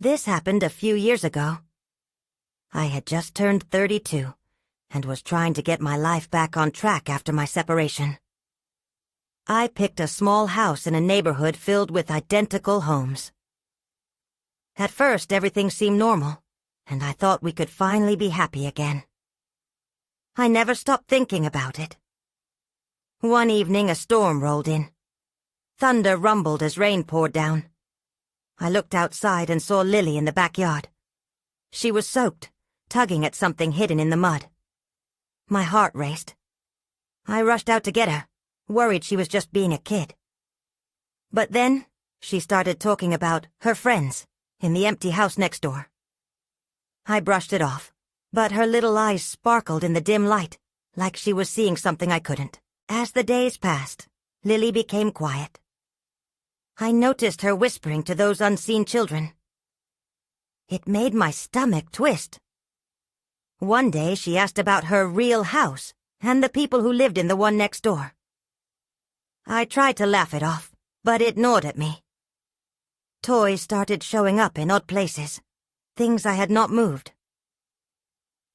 This happened a few years ago. I had just turned 32 and was trying to get my life back on track after my separation. I picked a small house in a neighborhood filled with identical homes. At first, everything seemed normal, and I thought we could finally be happy again. I never stopped thinking about it. One evening, a storm rolled in. Thunder rumbled as rain poured down. I looked outside and saw Lily in the backyard. She was soaked, tugging at something hidden in the mud. My heart raced. I rushed out to get her, worried she was just being a kid. But then, she started talking about her friends in the empty house next door. I brushed it off, but her little eyes sparkled in the dim light, like she was seeing something I couldn't. As the days passed, Lily became quiet. I noticed her whispering to those unseen children. It made my stomach twist. One day she asked about her real house and the people who lived in the one next door. I tried to laugh it off, but it gnawed at me. Toys started showing up in odd places, things I had not moved.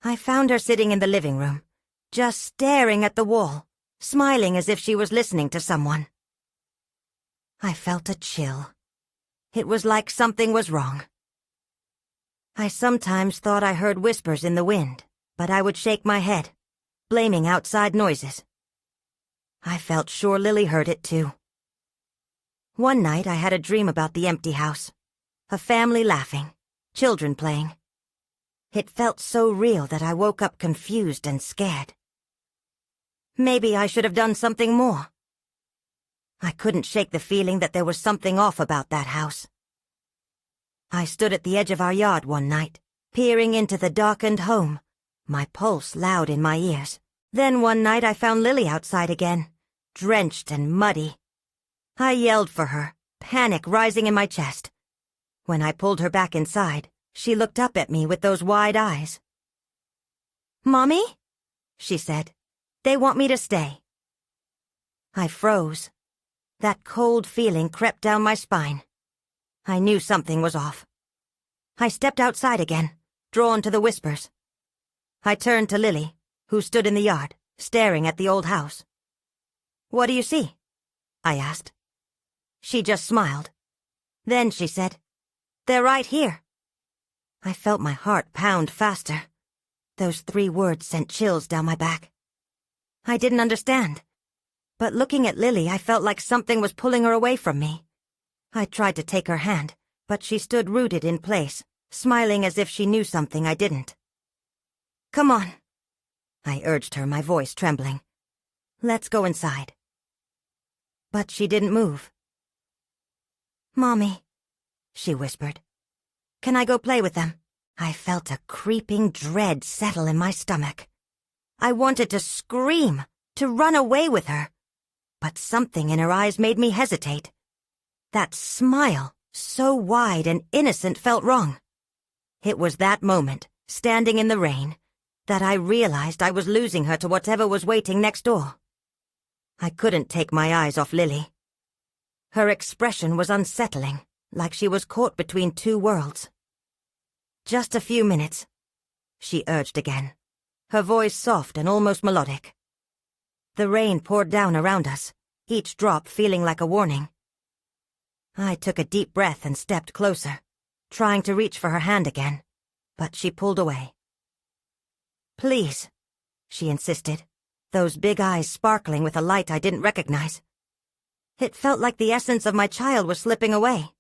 I found her sitting in the living room, just staring at the wall, smiling as if she was listening to someone. I felt a chill. It was like something was wrong. I sometimes thought I heard whispers in the wind, but I would shake my head, blaming outside noises. I felt sure Lily heard it too. One night I had a dream about the empty house, a family laughing, children playing. It felt so real that I woke up confused and scared. Maybe I should have done something more. I couldn't shake the feeling that there was something off about that house. I stood at the edge of our yard one night, peering into the darkened home, my pulse loud in my ears. Then one night I found Lily outside again, drenched and muddy. I yelled for her, panic rising in my chest. When I pulled her back inside, she looked up at me with those wide eyes. "Mommy?" she said. "They want me to stay." I froze. That cold feeling crept down my spine. I knew something was off. I stepped outside again, drawn to the whispers. I turned to Lily, who stood in the yard, staring at the old house. "What do you see?" I asked. She just smiled. Then she said, "They're right here." I felt my heart pound faster. Those 3 words sent chills down my back. I didn't understand. But looking at Lily, I felt like something was pulling her away from me. I tried to take her hand, but she stood rooted in place, smiling as if she knew something I didn't. "Come on," I urged her, my voice trembling. "Let's go inside." But she didn't move. "Mommy," she whispered. "Can I go play with them?" I felt a creeping dread settle in my stomach. I wanted to scream, to run away with her. But something in her eyes made me hesitate. That smile, so wide and innocent, felt wrong. It was that moment, standing in the rain, that I realized I was losing her to whatever was waiting next door. I couldn't take my eyes off Lily. Her expression was unsettling, like she was caught between 2 worlds. "Just a few minutes," she urged again, her voice soft and almost melodic. The rain poured down around us, each drop feeling like a warning. I took a deep breath and stepped closer, trying to reach for her hand again, but she pulled away. "Please," she insisted, those big eyes sparkling with a light I didn't recognize. It felt like the essence of my child was slipping away.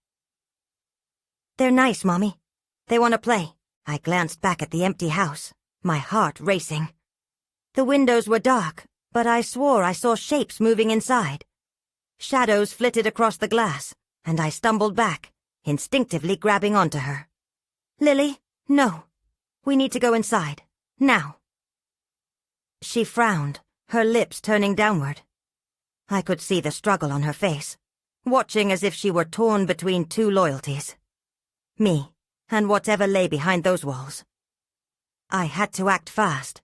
"They're nice, Mommy. They want to play." I glanced back at the empty house, my heart racing. The windows were dark, but I swore I saw shapes moving inside. Shadows flitted across the glass, and I stumbled back, instinctively grabbing onto her. "Lily, no. We need to go inside. Now." She frowned, her lips turning downward. I could see the struggle on her face, watching as if she were torn between 2 loyalties. Me, and whatever lay behind those walls. I had to act fast.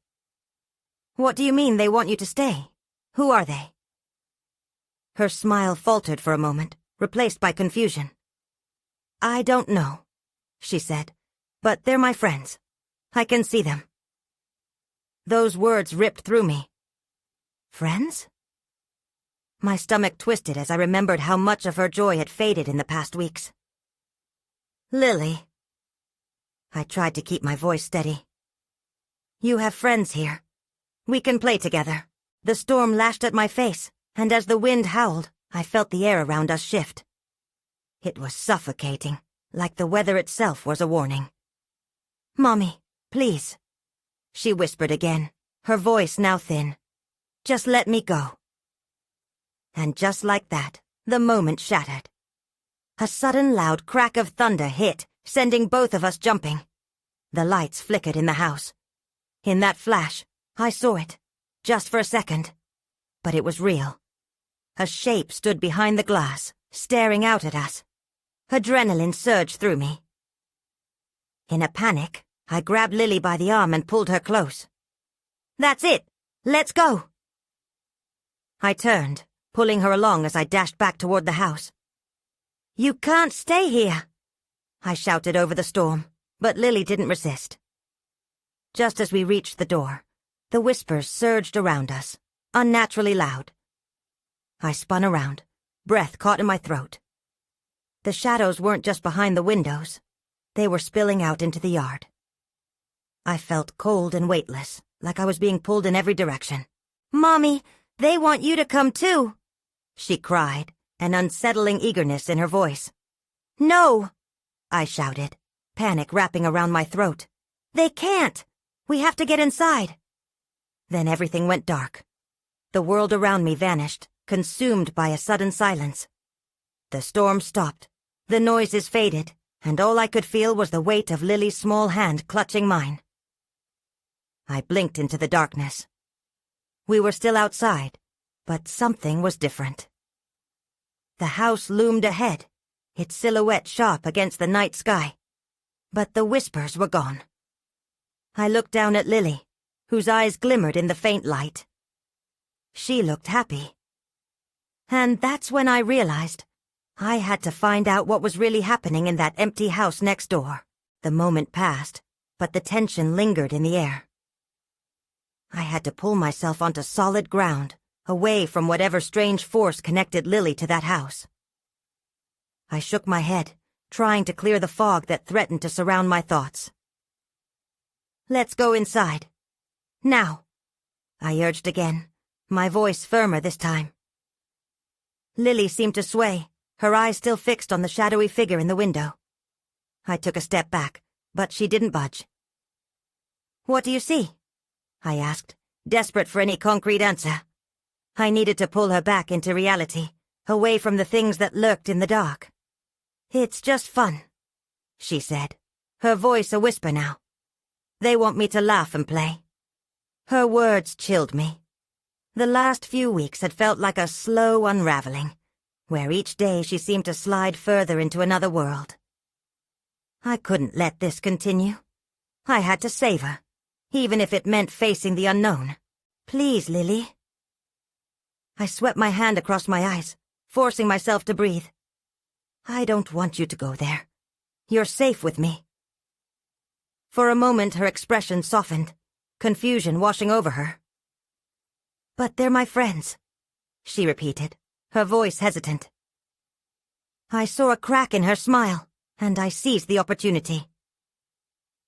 "What do you mean they want you to stay? Who are they?" Her smile faltered for a moment, replaced by confusion. "I don't know. she said, "but they're my friends. I can see them." Those words ripped through me. Friends? My stomach twisted as I remembered how much of her joy had faded in the past weeks. Lily. I tried to keep my voice steady. You have friends here. We can play together. The storm lashed at my face, and as the wind howled, I felt the air around us shift. It was suffocating, like the weather itself was a warning. "Mommy, please," she whispered again, her voice now thin. "Just let me go." And just like that, the moment shattered. A sudden loud crack of thunder hit, sending both of us jumping. The lights flickered in the house. In that flash, I saw it, just for a second. But it was real. A shape stood behind the glass, staring out at us. Adrenaline surged through me. In a panic, I grabbed Lily by the arm and pulled her close. "That's it! Let's go!" I turned, pulling her along as I dashed back toward the house. "You can't stay here!" I shouted over the storm, but Lily didn't resist. Just as we reached the door, the whispers surged around us, unnaturally loud. I spun around, breath caught in my throat. The shadows weren't just behind the windows. They were spilling out into the yard. I felt cold and weightless, like I was being pulled in every direction. "Mommy, they want you to come too," she cried, an unsettling eagerness in her voice. "No!" I shouted, panic wrapping around my throat. "They can't! We have to get inside!" Then everything went dark. The world around me vanished, consumed by a sudden silence. The storm stopped, the noises faded, and all I could feel was the weight of Lily's small hand clutching mine. I blinked into the darkness. We were still outside, but something was different. The house loomed ahead, its silhouette sharp against the night sky. But the whispers were gone. I looked down at Lily, whose eyes glimmered in the faint light. She looked happy. And that's when I realized I had to find out what was really happening in that empty house next door. The moment passed, but the tension lingered in the air. I had to pull myself onto solid ground, away from whatever strange force connected Lily to that house. I shook my head, trying to clear the fog that threatened to surround my thoughts. "Let's go inside. Now," I urged again, my voice firmer this time. Lily seemed to sway, her eyes still fixed on the shadowy figure in the window. I took a step back, but she didn't budge. "What do you see?" I asked, desperate for any concrete answer. I needed to pull her back into reality, away from the things that lurked in the dark. "It's just fun," she said, her voice a whisper now. "They want me to laugh and play." Her words chilled me. The last few weeks had felt like a slow unraveling, where each day she seemed to slide further into another world. I couldn't let this continue. I had to save her, even if it meant facing the unknown. "Please, Lily." I swept my hand across my eyes, forcing myself to breathe. "I don't want you to go there. You're safe with me." For a moment her expression softened, confusion washing over her. "But they're my friends," she repeated, her voice hesitant. I saw a crack in her smile, and I seized the opportunity.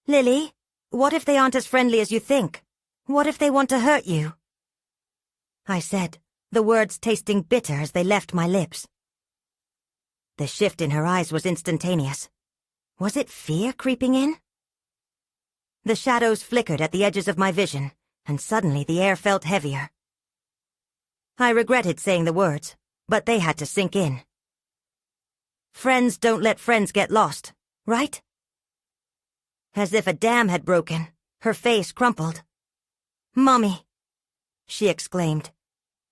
"Lily, what if they aren't as friendly as you think? What if they want to hurt you?" I said, the words tasting bitter as they left my lips. The shift in her eyes was instantaneous. Was it fear creeping in? The shadows flickered at the edges of my vision, and suddenly the air felt heavier. I regretted saying the words, but they had to sink in. Friends don't let friends get lost, right? As if a dam had broken, her face crumpled. "Mommy," she exclaimed,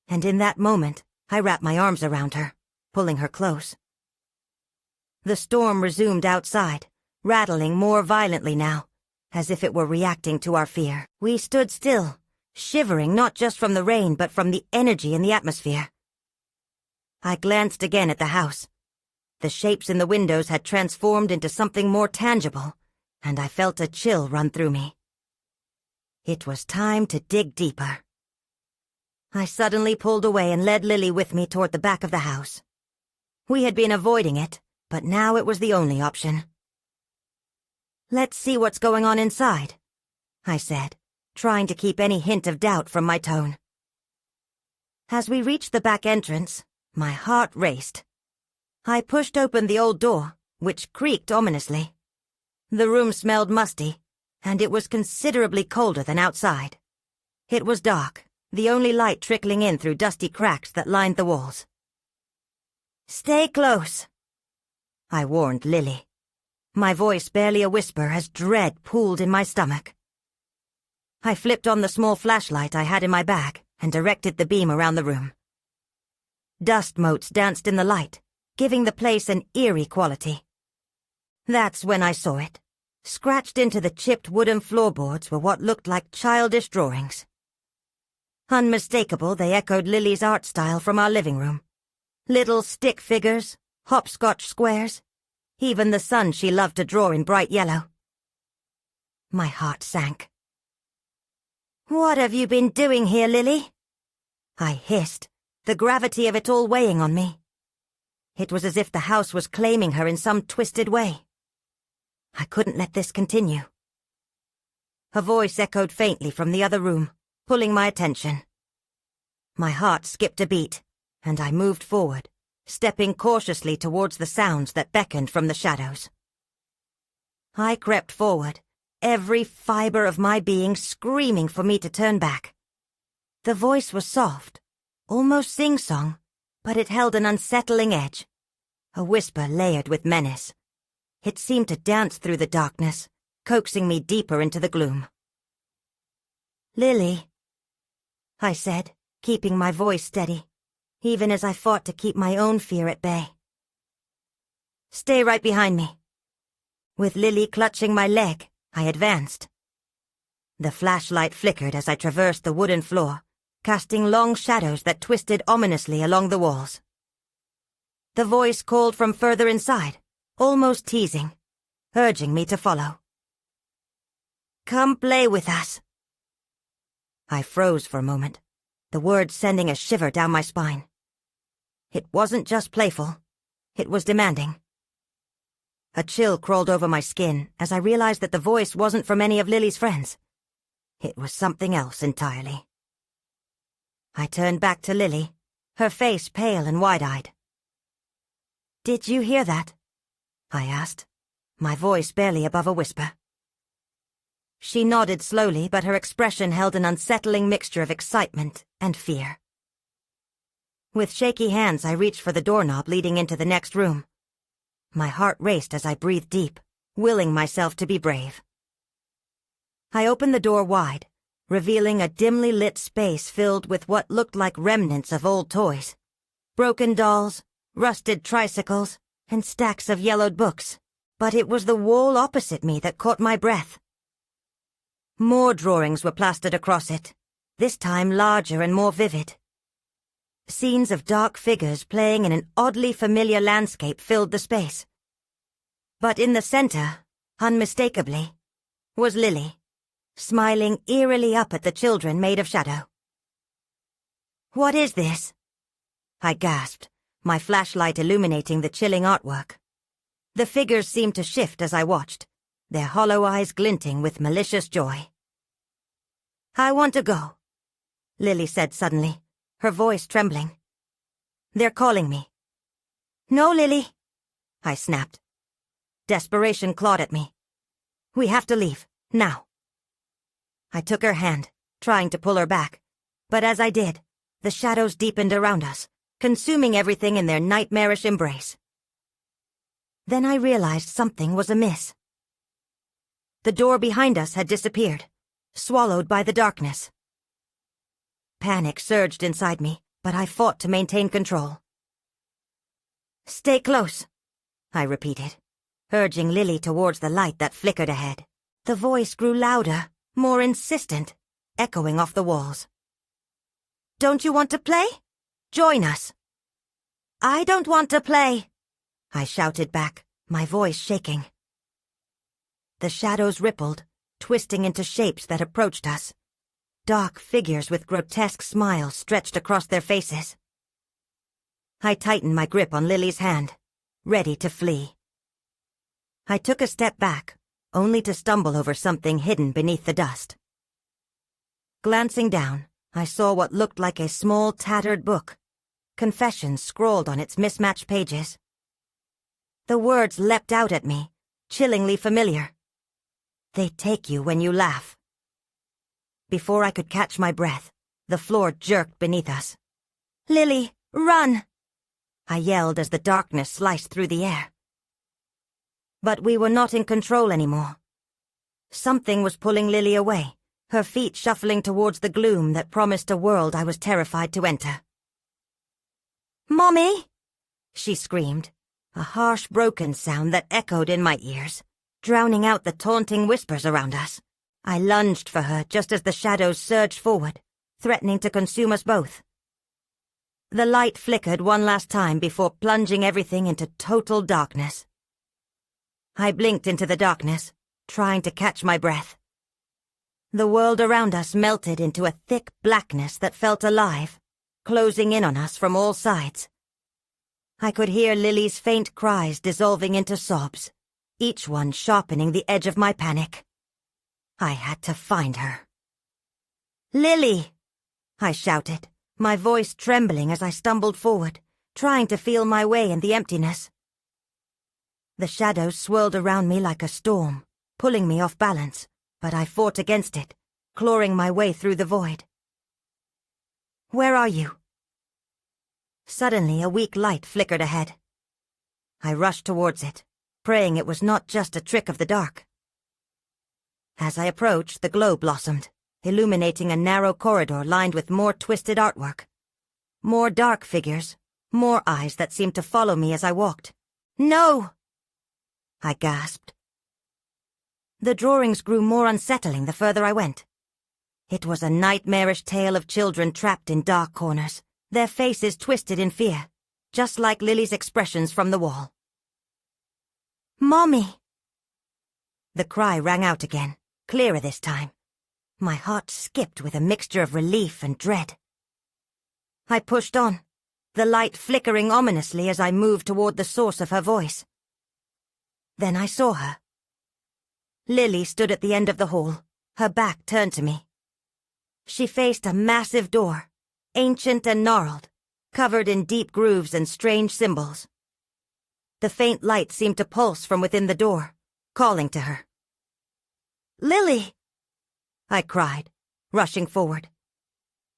and in that moment, I wrapped my arms around her, pulling her close. The storm resumed outside, rattling more violently now, as if it were reacting to our fear. We stood still, shivering not just from the rain but from the energy in the atmosphere. I glanced again at the house. The shapes in the windows had transformed into something more tangible, and I felt a chill run through me. It was time to dig deeper. I suddenly pulled away and led Lily with me toward the back of the house. We had been avoiding it, but now it was the only option. "Let's see what's going on inside," I said, trying to keep any hint of doubt from my tone. As we reached the back entrance, my heart raced. I pushed open the old door, which creaked ominously. The room smelled musty, and it was considerably colder than outside. It was dark, the only light trickling in through dusty cracks that lined the walls. "Stay close," I warned Lily, my voice barely a whisper as dread pooled in my stomach. I flipped on the small flashlight I had in my bag and directed the beam around the room. Dust motes danced in the light, giving the place an eerie quality. That's when I saw it. Scratched into the chipped wooden floorboards were what looked like childish drawings. Unmistakable, they echoed Lily's art style from our living room. Little stick figures, hopscotch squares, even the sun she loved to draw in bright yellow. My heart sank. "What have you been doing here, Lily?" I hissed, the gravity of it all weighing on me. It was as if the house was claiming her in some twisted way. I couldn't let this continue. A voice echoed faintly from the other room, pulling my attention. My heart skipped a beat, and I moved forward, stepping cautiously towards the sounds that beckoned from the shadows. I crept forward, every fiber of my being screaming for me to turn back. The voice was soft, almost sing-song, but it held an unsettling edge, a whisper layered with menace. It seemed to dance through the darkness, coaxing me deeper into the gloom. "Lily," I said, keeping my voice steady, even as I fought to keep my own fear at bay. "Stay right behind me." With Lily clutching my leg, I advanced. The flashlight flickered as I traversed the wooden floor, casting long shadows that twisted ominously along the walls. The voice called from further inside, almost teasing, urging me to follow. "Come play with us." I froze for a moment, the words sending a shiver down my spine. It wasn't just playful, it was demanding. A chill crawled over my skin as I realized that the voice wasn't from any of Lily's friends. It was something else entirely. I turned back to Lily, her face pale and wide-eyed. "Did you hear that?" I asked, my voice barely above a whisper. She nodded slowly, but her expression held an unsettling mixture of excitement and fear. With shaky hands, I reached for the doorknob leading into the next room. My heart raced as I breathed deep, willing myself to be brave. I opened the door wide, revealing a dimly lit space filled with what looked like remnants of old toys. Broken dolls, rusted tricycles, and stacks of yellowed books. But it was the wall opposite me that caught my breath. More drawings were plastered across it, this time larger and more vivid. Scenes of dark figures playing in an oddly familiar landscape filled the space. But in the center, unmistakably, was Lily, smiling eerily up at the children made of shadow. "What is this?" I gasped, my flashlight illuminating the chilling artwork. The figures seemed to shift as I watched, their hollow eyes glinting with malicious joy. "I want to go," Lily said suddenly, her voice trembling. "They're calling me." "No, Lily," I snapped. Desperation clawed at me. "We have to leave, now." I took her hand, trying to pull her back, but as I did, the shadows deepened around us, consuming everything in their nightmarish embrace. Then I realized something was amiss. The door behind us had disappeared, swallowed by the darkness. Panic surged inside me, but I fought to maintain control. "Stay close," I repeated, urging Lily towards the light that flickered ahead. The voice grew louder, more insistent, echoing off the walls. "Don't you want to play? Join us." "I don't want to play," I shouted back, my voice shaking. The shadows rippled, twisting into shapes that approached us. Dark figures with grotesque smiles stretched across their faces. I tightened my grip on Lily's hand, ready to flee. I took a step back, only to stumble over something hidden beneath the dust. Glancing down, I saw what looked like a small, tattered book, confessions scrawled on its mismatched pages. The words leapt out at me, chillingly familiar. They take you when you laugh. Before I could catch my breath, the floor jerked beneath us. "Lily, run!" I yelled as the darkness sliced through the air. But we were not in control anymore. Something was pulling Lily away, her feet shuffling towards the gloom that promised a world I was terrified to enter. "Mommy!" she screamed, a harsh, broken sound that echoed in my ears, drowning out the taunting whispers around us. I lunged for her just as the shadows surged forward, threatening to consume us both. The light flickered one last time before plunging everything into total darkness. I blinked into the darkness, trying to catch my breath. The world around us melted into a thick blackness that felt alive, closing in on us from all sides. I could hear Lily's faint cries dissolving into sobs, each one sharpening the edge of my panic. I had to find her. "Lily!" I shouted, my voice trembling as I stumbled forward, trying to feel my way in the emptiness. The shadows swirled around me like a storm, pulling me off balance, but I fought against it, clawing my way through the void. "Where are you?" Suddenly, a weak light flickered ahead. I rushed towards it, praying it was not just a trick of the dark. As I approached, the glow blossomed, illuminating a narrow corridor lined with more twisted artwork. More dark figures, more eyes that seemed to follow me as I walked. "No!" I gasped. The drawings grew more unsettling the further I went. It was a nightmarish tale of children trapped in dark corners, their faces twisted in fear, just like Lily's expressions from the wall. "Mommy!" The cry rang out again, clearer this time. My heart skipped with a mixture of relief and dread. I pushed on, the light flickering ominously as I moved toward the source of her voice. Then I saw her. Lily stood at the end of the hall, her back turned to me. She faced a massive door, ancient and gnarled, covered in deep grooves and strange symbols. The faint light seemed to pulse from within the door, calling to her. "Lily!" I cried, rushing forward.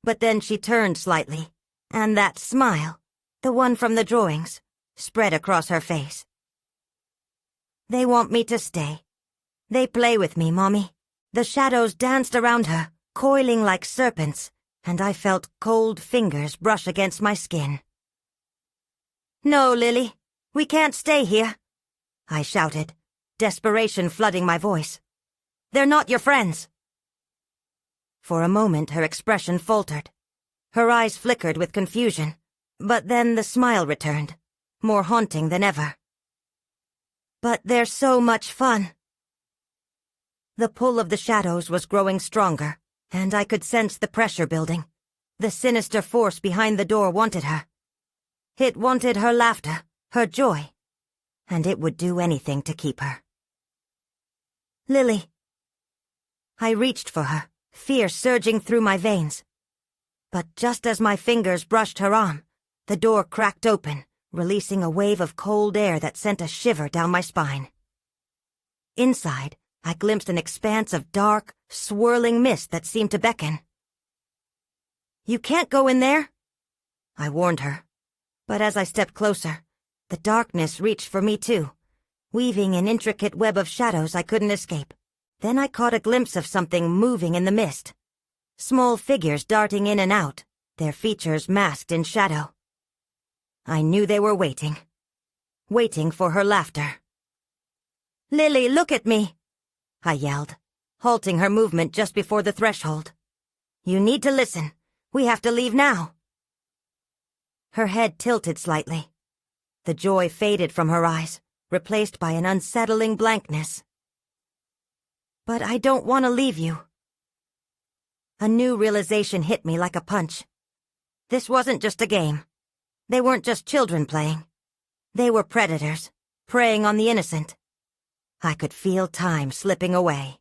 But then she turned slightly, and that smile, the one from the drawings, spread across her face. "They want me to stay. They play with me, Mommy." The shadows danced around her, coiling like serpents, and I felt cold fingers brush against my skin. "No, Lily, we can't stay here," I shouted, desperation flooding my voice. "They're not your friends." For a moment her expression faltered. Her eyes flickered with confusion, but then the smile returned, more haunting than ever. "But they're so much fun." The pull of the shadows was growing stronger, and I could sense the pressure building. The sinister force behind the door wanted her. It wanted her laughter, her joy, and it would do anything to keep her. "Lily." I reached for her, fear surging through my veins. But just as my fingers brushed her arm, the door cracked open, releasing a wave of cold air that sent a shiver down my spine. Inside, I glimpsed an expanse of dark, swirling mist that seemed to beckon. "You can't go in there," I warned her. But as I stepped closer, the darkness reached for me too, weaving an intricate web of shadows I couldn't escape. Then I caught a glimpse of something moving in the mist. Small figures darting in and out, their features masked in shadow. I knew they were waiting for her laughter. "Lily, look at me!" I yelled, halting her movement just before the threshold. "You need to listen. We have to leave now." Her head tilted slightly. The joy faded from her eyes, replaced by an unsettling blankness. "But I don't want to leave you." A new realization hit me like a punch. This wasn't just a game. They weren't just children playing. They were predators, preying on the innocent. I could feel time slipping away.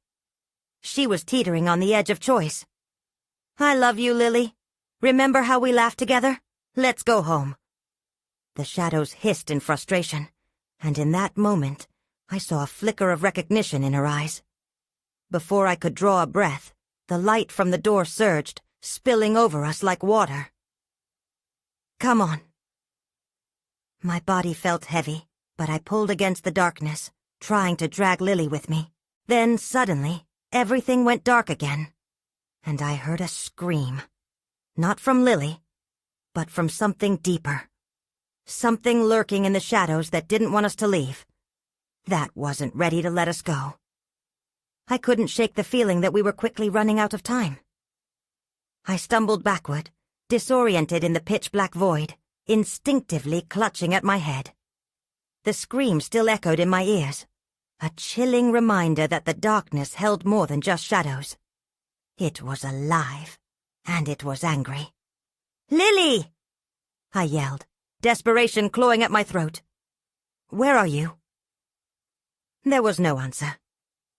She was teetering on the edge of choice. "I love you, Lily. Remember how we laughed together? Let's go home." The shadows hissed in frustration, and in that moment, I saw a flicker of recognition in her eyes. Before I could draw a breath, the light from the door surged, spilling over us like water. "Come on." My body felt heavy, but I pulled against the darkness, trying to drag Lily with me. Then, suddenly, everything went dark again, and I heard a scream. Not from Lily, but from something deeper. Something lurking in the shadows that didn't want us to leave. That wasn't ready to let us go. I couldn't shake the feeling that we were quickly running out of time. I stumbled backward, disoriented in the pitch-black void, instinctively clutching at my head. The scream still echoed in my ears, a chilling reminder that the darkness held more than just shadows. It was alive, and it was angry. "Lily!" I yelled, desperation clawing at my throat. "Where are you?" There was no answer,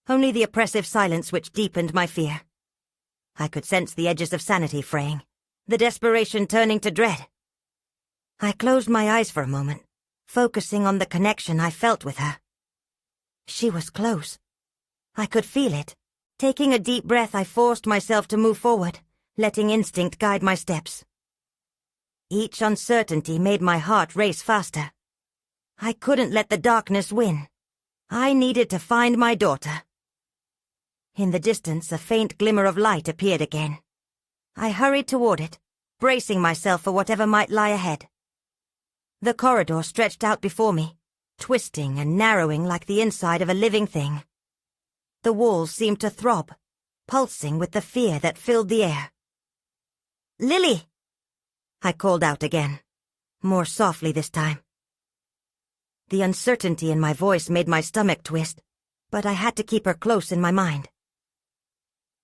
only the oppressive silence which deepened my fear. I could sense the edges of sanity fraying, the desperation turning to dread. I closed my eyes for a moment, focusing on the connection I felt with her. She was close. I could feel it. Taking a deep breath, I forced myself to move forward, letting instinct guide my steps. Each uncertainty made my heart race faster. I couldn't let the darkness win. I needed to find my daughter. In the distance, a faint glimmer of light appeared again. I hurried toward it, bracing myself for whatever might lie ahead. The corridor stretched out before me, twisting and narrowing like the inside of a living thing. The walls seemed to throb, pulsing with the fear that filled the air. "Lily!" I called out again, more softly this time. The uncertainty in my voice made my stomach twist, but I had to keep her close in my mind.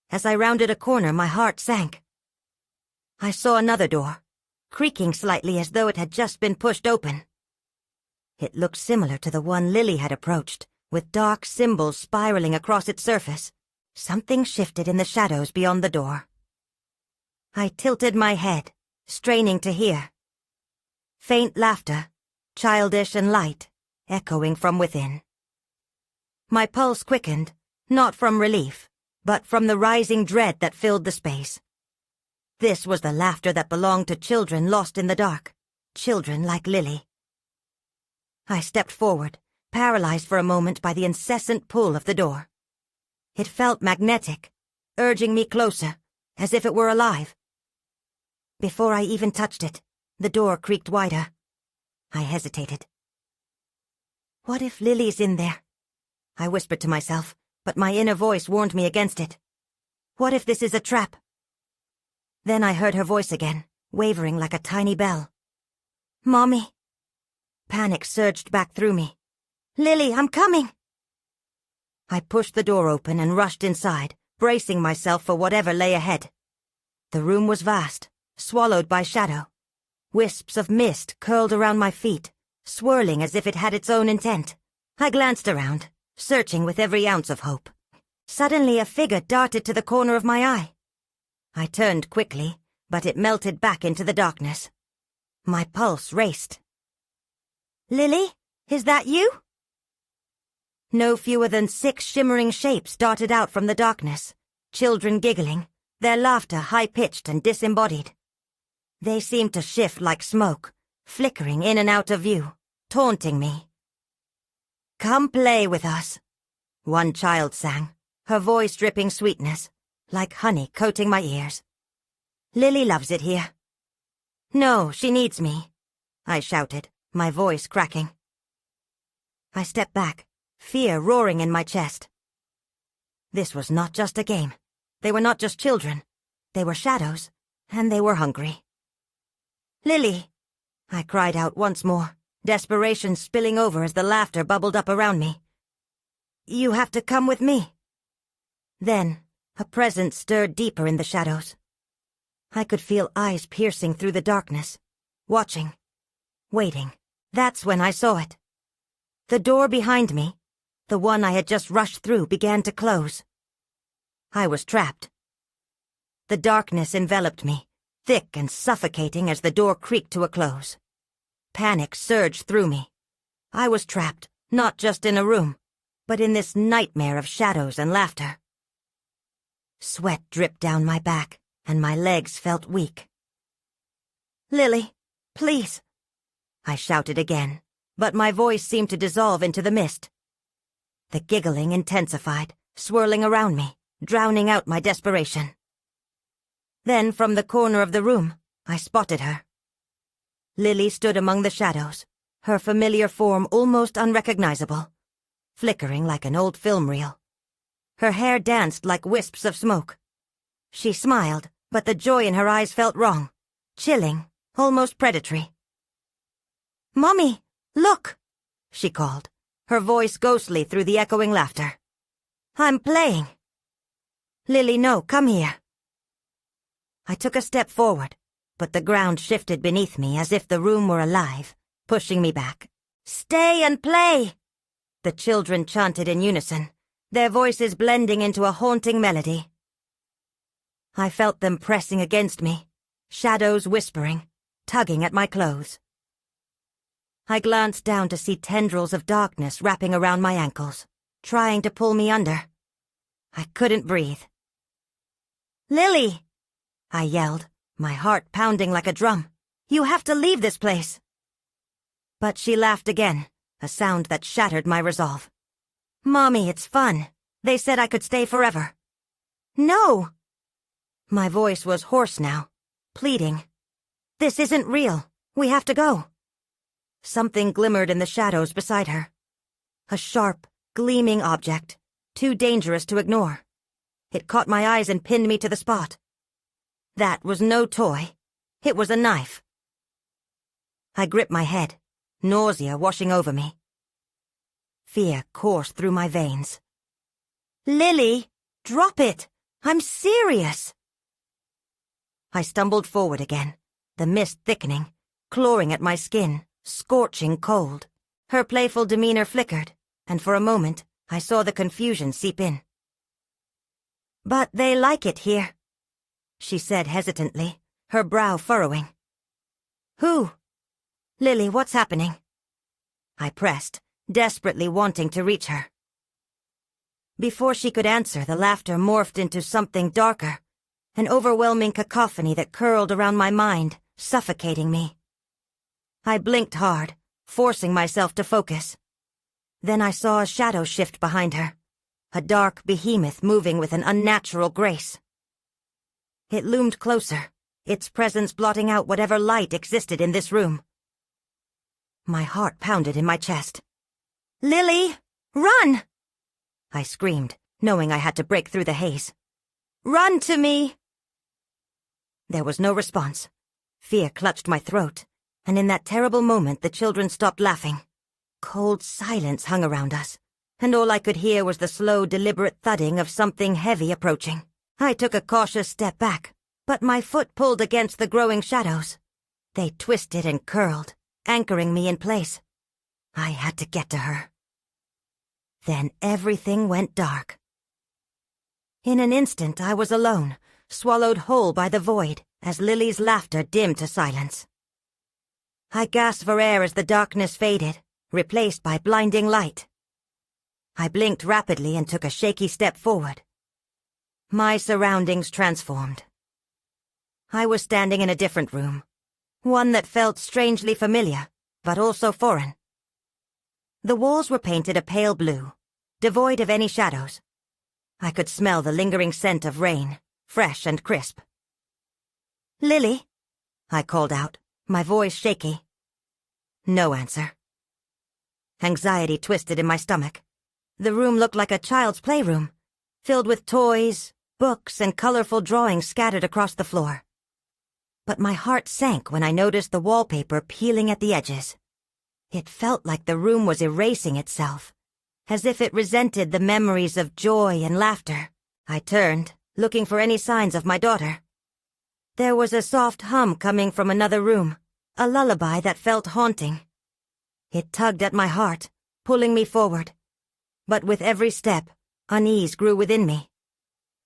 As I rounded a corner, my heart sank. I saw another door, creaking slightly as though it had just been pushed open. It looked similar to the one Lily had approached, with dark symbols spiraling across its surface. Something shifted in the shadows beyond the door. I tilted my head, straining to hear. Faint laughter, childish and light, echoing from within. My pulse quickened, not from relief, but from the rising dread that filled the space. This was the laughter that belonged to children lost in the dark, children like Lily. I stepped forward, paralyzed for a moment by the incessant pull of the door. It felt magnetic, urging me closer, as if it were alive. Before I even touched it, the door creaked wider. I hesitated. "What if Lily's in there?" I whispered to myself, but my inner voice warned me against it. "What if this is a trap?" Then I heard her voice again, wavering like a tiny bell. "Mommy." Panic surged back through me. "Lily, I'm coming!" I pushed the door open and rushed inside, bracing myself for whatever lay ahead. The room was vast, swallowed by shadow. Wisps of mist curled around my feet, swirling as if it had its own intent. I glanced around, searching with every ounce of hope. Suddenly a figure darted to the corner of my eye. I turned quickly, but it melted back into the darkness. My pulse raced. "Lily, is that you?" No fewer than 6 shimmering shapes darted out from the darkness, children giggling, their laughter high-pitched and disembodied. They seemed to shift like smoke, flickering in and out of view, taunting me. "Come play with us," one child sang, her voice dripping sweetness, like honey coating my ears. "Lily loves it here." "No, she needs me," I shouted, my voice cracking. I stepped back, fear roaring in my chest. This was not just a game. They were not just children. They were shadows, and they were hungry. "Lily," I cried out once more, desperation spilling over as the laughter bubbled up around me. "You have to come with me." Then, a presence stirred deeper in the shadows. I could feel eyes piercing through the darkness, watching, waiting. That's when I saw it. The door behind me, the one I had just rushed through, began to close. I was trapped. The darkness enveloped me, thick and suffocating as the door creaked to a close. Panic surged through me. I was trapped, not just in a room, but in this nightmare of shadows and laughter. Sweat dripped down my back, and my legs felt weak. "Lily, please," I shouted again, but my voice seemed to dissolve into the mist. The giggling intensified, swirling around me, drowning out my desperation. Then, from the corner of the room, I spotted her. Lily stood among the shadows, her familiar form almost unrecognizable, flickering like an old film reel. Her hair danced like wisps of smoke. She smiled, but the joy in her eyes felt wrong, chilling, almost predatory. "Mommy, look!" she called, her voice ghostly through the echoing laughter. "I'm playing." "Lily, no, come here." I took a step forward, but the ground shifted beneath me as if the room were alive, pushing me back. "Stay and play!" The children chanted in unison, their voices blending into a haunting melody. I felt them pressing against me, shadows whispering, tugging at my clothes. I glanced down to see tendrils of darkness wrapping around my ankles, trying to pull me under. I couldn't breathe. "Lily!" I yelled, my heart pounding like a drum. "You have to leave this place." But she laughed again, a sound that shattered my resolve. "Mommy, it's fun. They said I could stay forever." "No!" My voice was hoarse now, pleading. "This isn't real. We have to go." Something glimmered in the shadows beside her. A sharp, gleaming object, too dangerous to ignore. It caught my eyes and pinned me to the spot. That was no toy. It was a knife. I gripped my head, nausea washing over me. Fear coursed through my veins. "Lily, drop it! I'm serious!" I stumbled forward again, the mist thickening, clawing at my skin, scorching cold. Her playful demeanor flickered, and for a moment I saw the confusion seep in. "But they like it here," she said hesitantly, her brow furrowing. "Who? Lily, what's happening?" I pressed, desperately wanting to reach her. Before she could answer, the laughter morphed into something darker, an overwhelming cacophony that curled around my mind, suffocating me. I blinked hard, forcing myself to focus. Then I saw a shadow shift behind her, a dark behemoth moving with an unnatural grace. It loomed closer, its presence blotting out whatever light existed in this room. My heart pounded in my chest. "Lily, run!" I screamed, knowing I had to break through the haze. "Run to me!" There was no response. Fear clutched my throat, and in that terrible moment the children stopped laughing. Cold silence hung around us, and all I could hear was the slow, deliberate thudding of something heavy approaching. I took a cautious step back, but my foot pulled against the growing shadows. They twisted and curled, anchoring me in place. I had to get to her. Then everything went dark. In an instant I was alone, swallowed whole by the void as Lily's laughter dimmed to silence. I gasped for air as the darkness faded, replaced by blinding light. I blinked rapidly and took a shaky step forward. My surroundings transformed. I was standing in a different room, one that felt strangely familiar, but also foreign. The walls were painted a pale blue, devoid of any shadows. I could smell the lingering scent of rain, fresh and crisp. "Lily?" I called out, my voice shaky. No answer. Anxiety twisted in my stomach. The room looked like a child's playroom, filled with toys, books, and colorful drawings scattered across the floor. But my heart sank when I noticed the wallpaper peeling at the edges. It felt like the room was erasing itself, as if it resented the memories of joy and laughter. I turned, looking for any signs of my daughter. There was a soft hum coming from another room, a lullaby that felt haunting. It tugged at my heart, pulling me forward. But with every step, unease grew within me.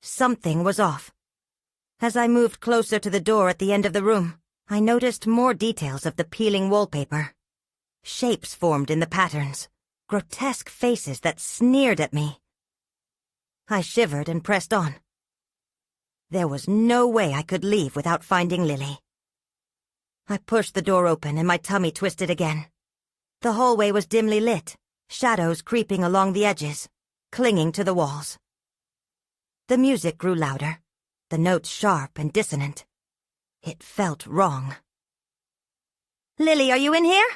Something was off. As I moved closer to the door at the end of the room, I noticed more details of the peeling wallpaper. Shapes formed in the patterns, grotesque faces that sneered at me. I shivered and pressed on. There was no way I could leave without finding Lily. I pushed the door open and my tummy twisted again. The hallway was dimly lit, shadows creeping along the edges, clinging to the walls. The music grew louder, the notes sharp and dissonant. It felt wrong. "Lily, are you in here?"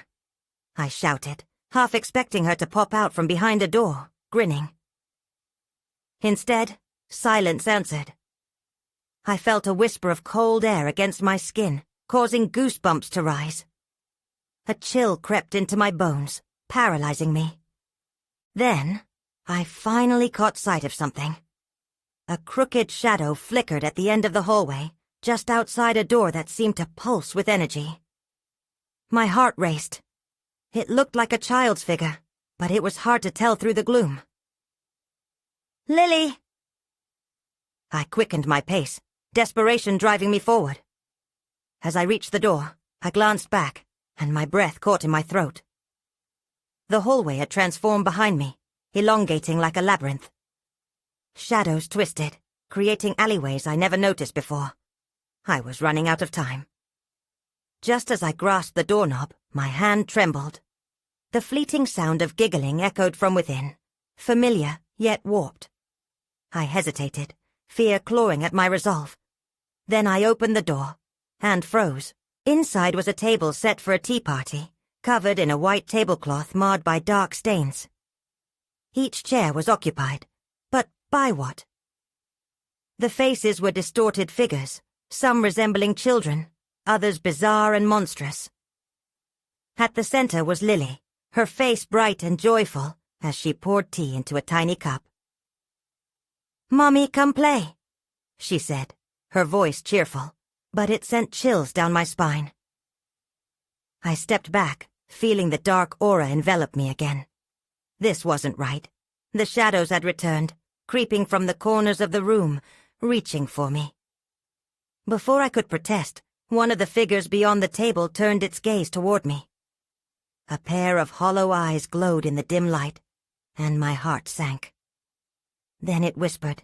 I shouted, half expecting her to pop out from behind a door, grinning. Instead, silence answered. I felt a whisper of cold air against my skin, causing goosebumps to rise. A chill crept into my bones, paralyzing me. Then, I finally caught sight of something. A crooked shadow flickered at the end of the hallway, just outside a door that seemed to pulse with energy. My heart raced. It looked like a child's figure, but it was hard to tell through the gloom. "Lily!" I quickened my pace, desperation driving me forward. As I reached the door, I glanced back, and my breath caught in my throat. The hallway had transformed behind me, elongating like a labyrinth. Shadows twisted, creating alleyways I never noticed before. I was running out of time. Just as I grasped the doorknob, my hand trembled. The fleeting sound of giggling echoed from within, familiar yet warped. I hesitated, fear clawing at my resolve. Then I opened the door, and froze. Inside was a table set for a tea party, covered in a white tablecloth marred by dark stains. Each chair was occupied, but by what? The faces were distorted figures, some resembling children, others bizarre and monstrous. At the center was Lily, her face bright and joyful as she poured tea into a tiny cup. "Mommy, come play," she said, her voice cheerful, but it sent chills down my spine. I stepped back, feeling the dark aura envelop me again. This wasn't right. The shadows had returned, creeping from the corners of the room, reaching for me. Before I could protest, one of the figures beyond the table turned its gaze toward me. A pair of hollow eyes glowed in the dim light, and my heart sank. Then it whispered,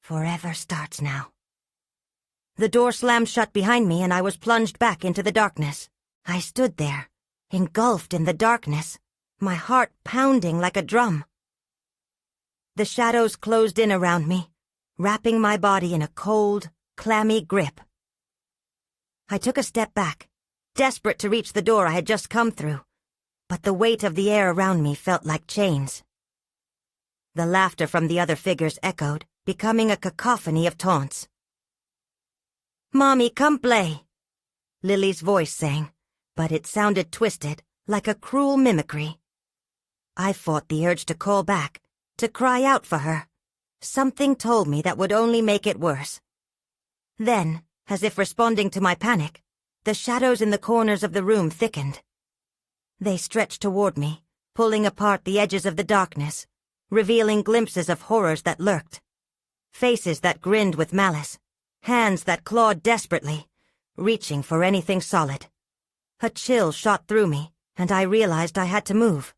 "Forever starts now." The door slammed shut behind me and I was plunged back into the darkness. I stood there, engulfed in the darkness, my heart pounding like a drum. The shadows closed in around me, wrapping my body in a cold, clammy grip. I took a step back, desperate to reach the door I had just come through, but the weight of the air around me felt like chains. The laughter from the other figures echoed, becoming a cacophony of taunts. "Mommy, come play," Lily's voice sang, but it sounded twisted, like a cruel mimicry. I fought the urge to call back, to cry out for her. Something told me that would only make it worse. Then, as if responding to my panic, the shadows in the corners of the room thickened. They stretched toward me, pulling apart the edges of the darkness, revealing glimpses of horrors that lurked. Faces that grinned with malice, hands that clawed desperately, reaching for anything solid. A chill shot through me, and I realized I had to move.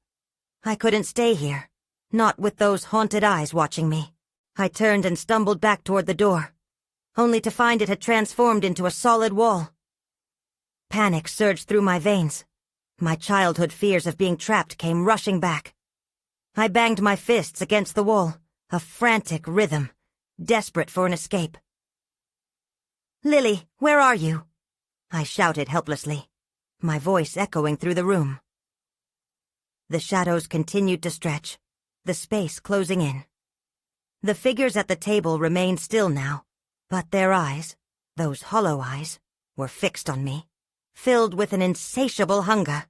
I couldn't stay here, not with those haunted eyes watching me. I turned and stumbled back toward the door, only to find it had transformed into a solid wall. Panic surged through my veins. My childhood fears of being trapped came rushing back. I banged my fists against the wall, a frantic rhythm, desperate for an escape. "Lily, where are you?" I shouted helplessly, my voice echoing through the room. The shadows continued to stretch, the space closing in. The figures at the table remained still now, but their eyes, those hollow eyes, were fixed on me, filled with an insatiable hunger.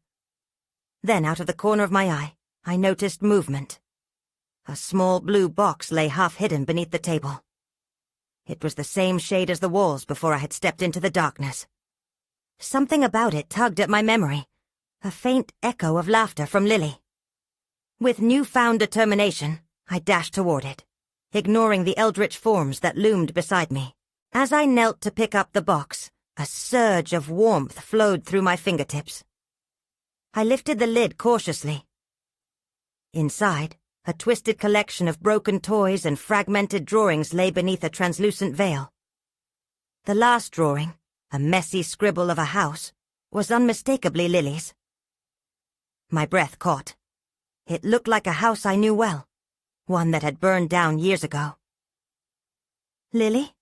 Then, out of the corner of my eye, I noticed movement. A small blue box lay half hidden beneath the table. It was the same shade as the walls before I had stepped into the darkness. Something about it tugged at my memory, a faint echo of laughter from Lily. With newfound determination, I dashed toward it, ignoring the eldritch forms that loomed beside me. As I knelt to pick up the box, a surge of warmth flowed through my fingertips. I lifted the lid cautiously. Inside, a twisted collection of broken toys and fragmented drawings lay beneath a translucent veil. The last drawing, a messy scribble of a house, was unmistakably Lily's. My breath caught. It looked like a house I knew well, one that had burned down years ago. "Lily?"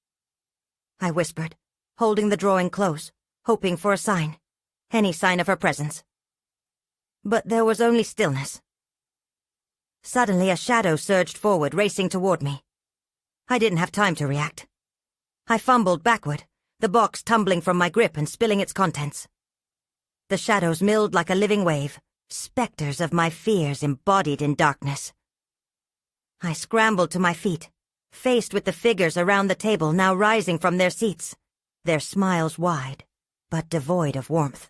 I whispered, holding the drawing close, hoping for a sign, any sign of her presence. But there was only stillness. Suddenly a shadow surged forward, racing toward me. I didn't have time to react. I fumbled backward, the box tumbling from my grip and spilling its contents. The shadows milled like a living wave, specters of my fears embodied in darkness. I scrambled to my feet, faced with the figures around the table now rising from their seats, their smiles wide, but devoid of warmth.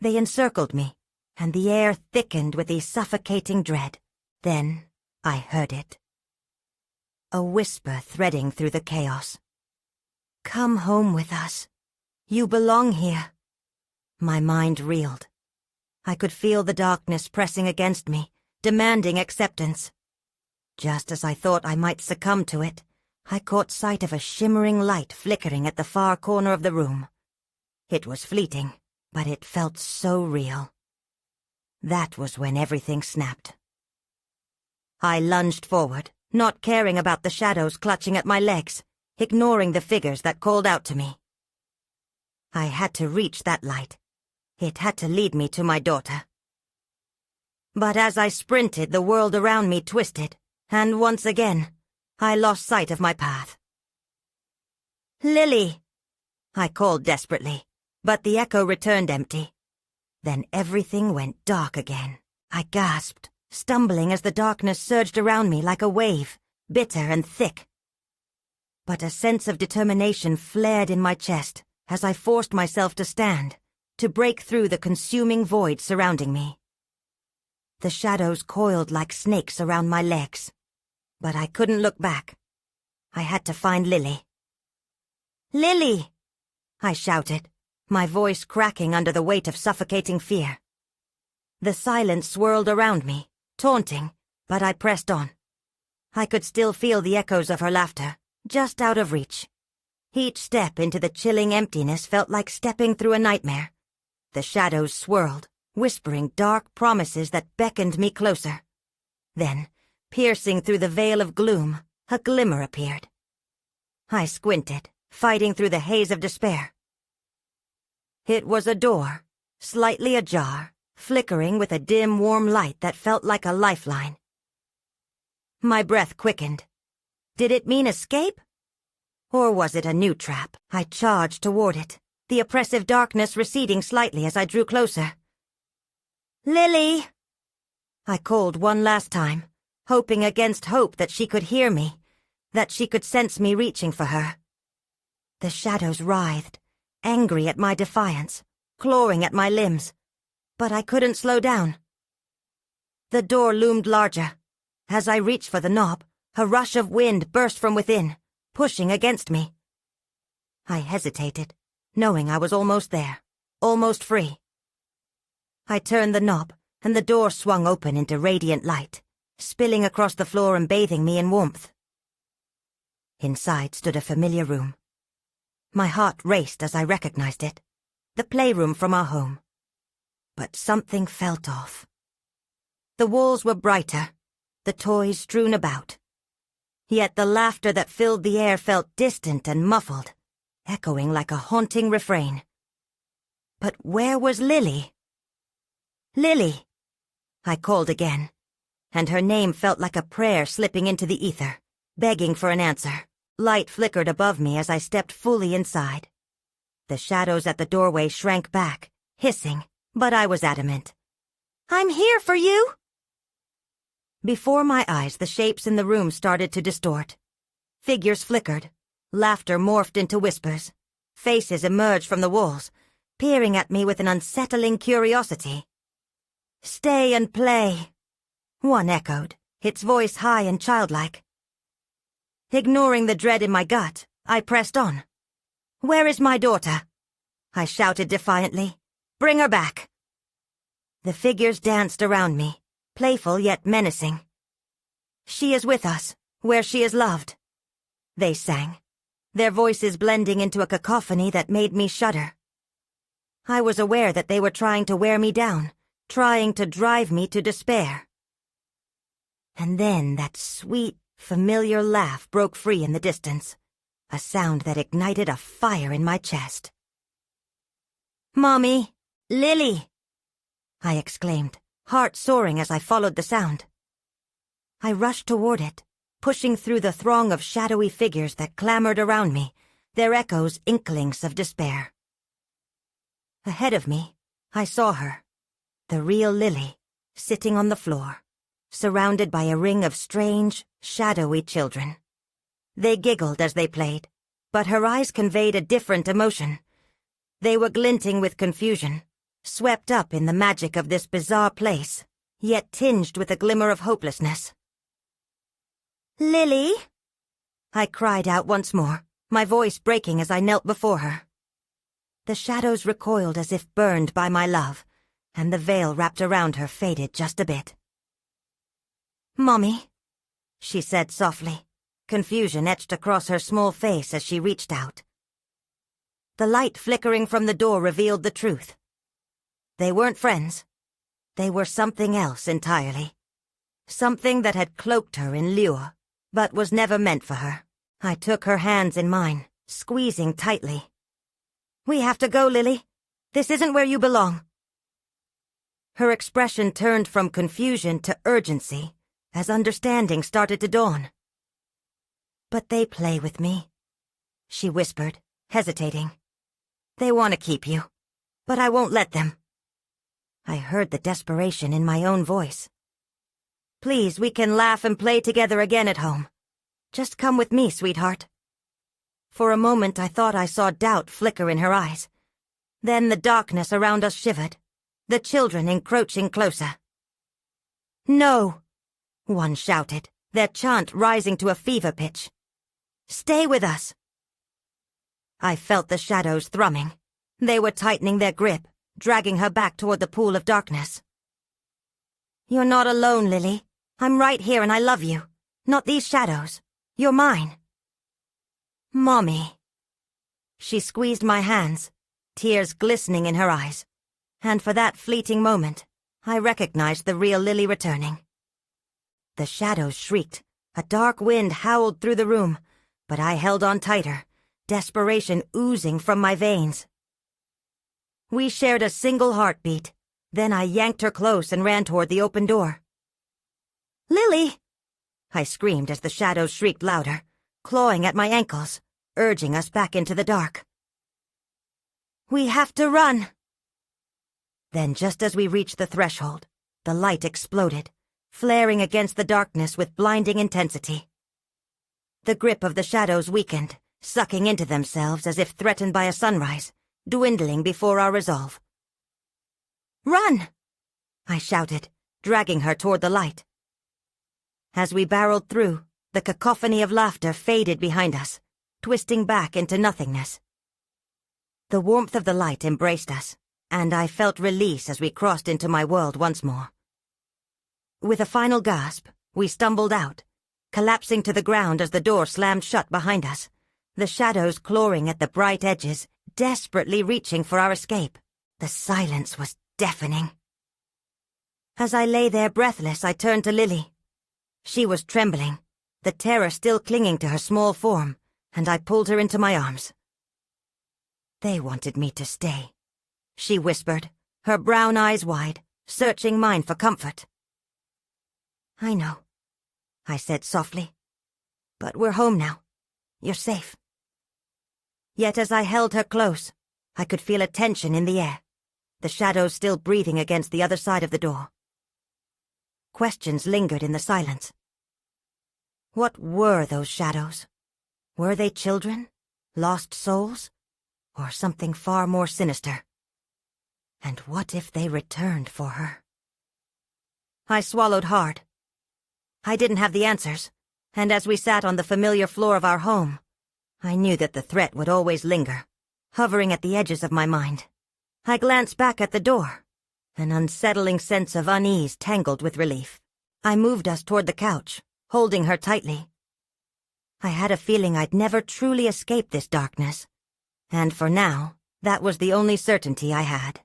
They encircled me, and the air thickened with a suffocating dread. Then I heard it. A whisper threading through the chaos. "Come home with us. You belong here." My mind reeled. I could feel the darkness pressing against me, demanding acceptance. Just as I thought I might succumb to it, I caught sight of a shimmering light flickering at the far corner of the room. It was fleeting, but it felt so real. That was when everything snapped. I lunged forward, not caring about the shadows clutching at my legs, ignoring the figures that called out to me. I had to reach that light. It had to lead me to my daughter. But as I sprinted, the world around me twisted, and once again, I lost sight of my path. "Lily!" I called desperately, but the echo returned empty. Then everything went dark again. I gasped, stumbling as the darkness surged around me like a wave, bitter and thick. But a sense of determination flared in my chest as I forced myself to stand, to break through the consuming void surrounding me. The shadows coiled like snakes around my legs, but I couldn't look back. I had to find Lily. "Lily!" I shouted, my voice cracking under the weight of suffocating fear. The silence swirled around me, taunting, but I pressed on. I could still feel the echoes of her laughter, just out of reach. Each step into the chilling emptiness felt like stepping through a nightmare. The shadows swirled, whispering dark promises that beckoned me closer. Then, piercing through the veil of gloom, a glimmer appeared. I squinted, fighting through the haze of despair. It was a door, slightly ajar, flickering with a dim, warm light that felt like a lifeline. My breath quickened. Did it mean escape? Or was it a new trap? I charged toward it, the oppressive darkness receding slightly as I drew closer. "Lily!" I called one last time, hoping against hope that she could hear me, that she could sense me reaching for her. The shadows writhed, angry at my defiance, clawing at my limbs, but I couldn't slow down. The door loomed larger. As I reached for the knob, a rush of wind burst from within, pushing against me. I hesitated, knowing I was almost there, almost free. I turned the knob, and the door swung open into radiant light, spilling across the floor and bathing me in warmth. Inside stood a familiar room. My heart raced as I recognized it, the playroom from our home. But something felt off. The walls were brighter, the toys strewn about. Yet the laughter that filled the air felt distant and muffled, echoing like a haunting refrain. But where was Lily? "Lily!" I called again, and her name felt like a prayer slipping into the ether, begging for an answer. Light flickered above me as I stepped fully inside. The shadows at the doorway shrank back, hissing, but I was adamant. I'm here for you! Before my eyes, the shapes in the room started to distort. Figures flickered. Laughter morphed into whispers. Faces emerged from the walls, peering at me with an unsettling curiosity. "Stay and play," one echoed, its voice high and childlike. Ignoring the dread in my gut, I pressed on. "Where is my daughter?" I shouted defiantly. "Bring her back." The figures danced around me, playful yet menacing. "She is with us, where she is loved," they sang, their voices blending into a cacophony that made me shudder. I was aware that they were trying to wear me down, trying to drive me to despair. And then that sweet, familiar laugh broke free in the distance, a sound that ignited a fire in my chest. "Mommy! Lily!" I exclaimed, heart soaring as I followed the sound. I rushed toward it, pushing through the throng of shadowy figures that clamored around me, their echoes inklings of despair. Ahead of me, I saw her, the real Lily, sitting on the floor, surrounded by a ring of strange, shadowy children. They giggled as they played, but her eyes conveyed a different emotion. They were glinting with confusion, swept up in the magic of this bizarre place, yet tinged with a glimmer of hopelessness. "Lily?" I cried out once more, my voice breaking as I knelt before her. The shadows recoiled as if burned by my love, and the veil wrapped around her faded just a bit. "Mommy," she said softly, confusion etched across her small face as she reached out. The light flickering from the door revealed the truth. They weren't friends. They were something else entirely. Something that had cloaked her in lure, but was never meant for her. I took her hands in mine, squeezing tightly. "We have to go, Lily. This isn't where you belong." Her expression turned from confusion to urgency as understanding started to dawn. "But they play with me," she whispered, hesitating. "They want to keep you, but I won't let them." I heard the desperation in my own voice. "Please, we can laugh and play together again at home. Just come with me, sweetheart." For a moment I thought I saw doubt flicker in her eyes. Then the darkness around us shivered, the children encroaching closer. "No!" one shouted, their chant rising to a fever pitch. "Stay with us!" I felt the shadows thrumming. They were tightening their grip, dragging her back toward the pool of darkness. "You're not alone, Lily. I'm right here and I love you. Not these shadows. You're mine." "Mommy." She squeezed my hands, tears glistening in her eyes, and for that fleeting moment, I recognized the real Lily returning. The shadows shrieked, a dark wind howled through the room, but I held on tighter, desperation oozing from my veins. We shared a single heartbeat, then I yanked her close and ran toward the open door. "Lily!" I screamed as the shadows shrieked louder, clawing at my ankles, urging us back into the dark. "We have to run!" Then just as we reached the threshold, the light exploded, flaring against the darkness with blinding intensity. The grip of the shadows weakened, sucking into themselves as if threatened by a sunrise, dwindling before our resolve. "Run!" I shouted, dragging her toward the light. As we barreled through, the cacophony of laughter faded behind us, twisting back into nothingness. The warmth of the light embraced us, and I felt release as we crossed into my world once more. With a final gasp, we stumbled out, collapsing to the ground as the door slammed shut behind us, the shadows clawing at the bright edges, desperately reaching for our escape. The silence was deafening. As I lay there breathless, I turned to Lily. She was trembling, the terror still clinging to her small form, and I pulled her into my arms. "They wanted me to stay," she whispered, her brown eyes wide, searching mine for comfort. "I know," I said softly. "But we're home now. You're safe." Yet as I held her close, I could feel a tension in the air, the shadows still breathing against the other side of the door. Questions lingered in the silence. What were those shadows? Were they children? Lost souls? Or something far more sinister? And what if they returned for her? I swallowed hard. I didn't have the answers, and as we sat on the familiar floor of our home, I knew that the threat would always linger, hovering at the edges of my mind. I glanced back at the door. An unsettling sense of unease tangled with relief. I moved us toward the couch, holding her tightly. I had a feeling I'd never truly escape this darkness, and for now, that was the only certainty I had.